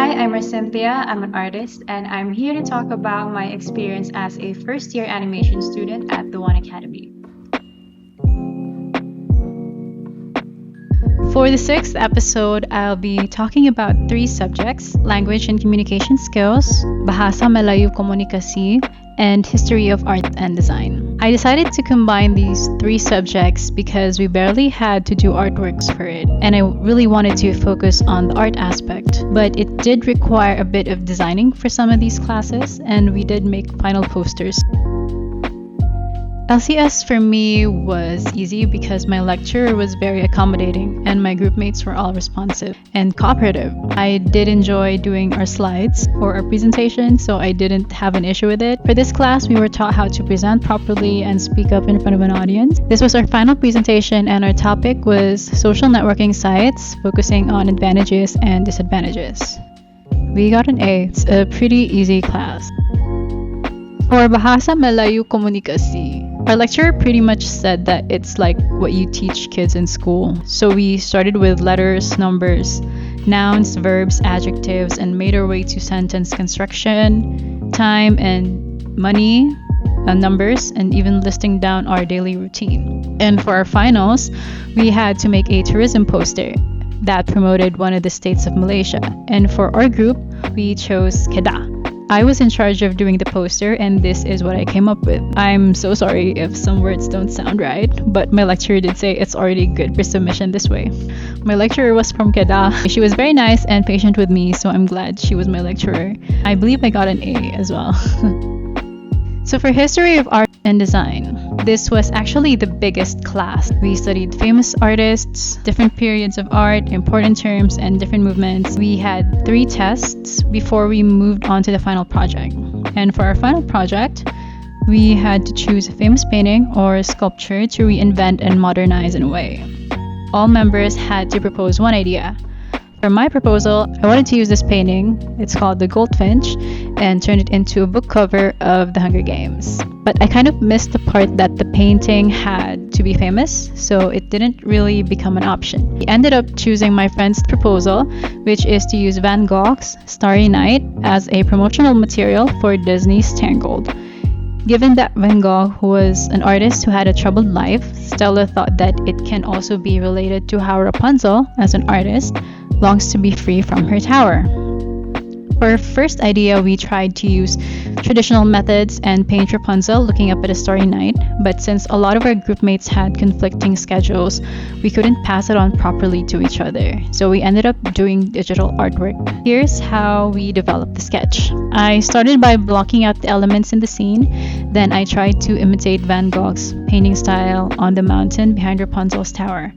Hi, I'm Cynthia. I'm an artist, and I'm here to talk about my experience as a first year animation student at the One Academy. For the sixth episode, I'll be talking about three subjects: language and communication skills, Bahasa, Melayu, Komunikasi, and history of art and design. I decided to combine these three subjects because we barely had to do artworks for it, and I really wanted to focus on the art aspect. But it did require a bit of designing for some of these classes, and we did make final posters. LCS for me was easy because my lecturer was very accommodating and my group mates were all responsive and cooperative. I did enjoy doing our slides for our presentation, so I didn't have an issue with it. For this class, we were taught how to present properly and speak up in front of an audience. This was our final presentation and our topic was social networking sites, focusing on advantages and disadvantages. We got an A. It's a pretty easy class. For Bahasa, Melayu, Komunikasi, our lecturer pretty much said that it's like what you teach kids in school. So we started with letters, numbers, nouns, verbs, adjectives, and made our way to sentence construction, time and money, numbers, and even listing down our daily routine. And for our finals, we had to make a tourism poster that promoted one of the states of Malaysia. And for our group, we chose Kedah. I was in charge of doing the poster, and this is what I came up with. I'm so sorry if some words don't sound right, but my lecturer did say it's already good for submission this way. My lecturer was from Kedah. She was very nice and patient with me, so I'm glad she was my lecturer. I believe I got an A as well. So for history of art and design, this was actually the biggest class. We studied famous artists, different periods of art, important terms, and different movements. We had 3 tests before we moved on to the final project. And for our final project, we had to choose a famous painting or sculpture to reinvent and modernize in a way. All members had to propose one idea. For my proposal, I wanted to use this painting, it's called The Goldfinch, and turn it into a book cover of The Hunger Games. But I kind of missed the part that the painting had to be famous, so it didn't really become an option. We ended up choosing my friend's proposal, which is to use Van Gogh's Starry Night as a promotional material for Disney's Tangled. Given that Van Gogh was an artist who had a troubled life, Stella thought that it can also be related to how Rapunzel, as an artist, longs to be free from her tower. For our first idea, we tried to use traditional methods and paint Rapunzel looking up at a starry night, but since a lot of our group mates had conflicting schedules, we couldn't pass it on properly to each other, so we ended up doing digital artwork. Here's how we developed the sketch. I started by blocking out the elements in the scene, then I tried to imitate Van Gogh's painting style on the mountain behind Rapunzel's tower.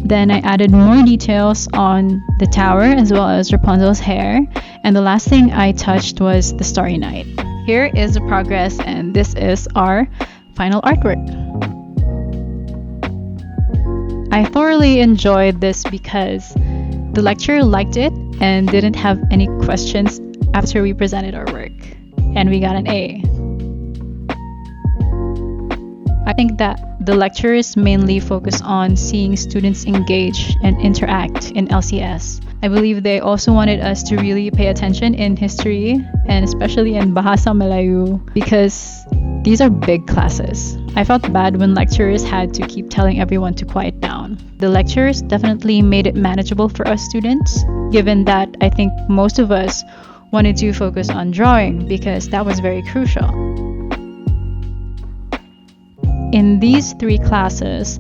Then I added more details on the tower as well as Rapunzel's hair, and the last thing I touched was the starry night. Here is the progress, and this is our final artwork. I thoroughly enjoyed this because the lecturer liked it and didn't have any questions after we presented our work, and we got an A. I think that the lecturers mainly focus on seeing students engage and interact in LCS. I believe they also wanted us to really pay attention in history and especially in Bahasa Melayu because these are big classes. I felt bad when lecturers had to keep telling everyone to quiet down. The lecturers definitely made it manageable for us students, given that I think most of us wanted to focus on drawing because that was very crucial. In these 3 classes,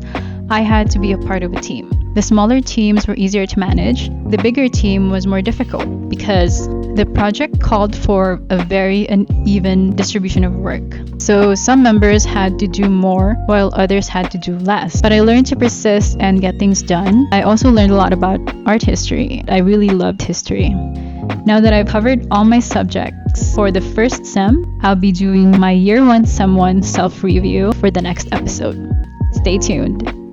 I had to be a part of a team. The smaller teams were easier to manage. The bigger team was more difficult because the project called for a very uneven distribution of work. So some members had to do more while others had to do less. But I learned to persist and get things done. I also learned a lot about art history. I really loved history. Now that I've covered all my subjects for the first sem, I'll be doing my Year 1 Sem 1 self-review for the next episode. Stay tuned.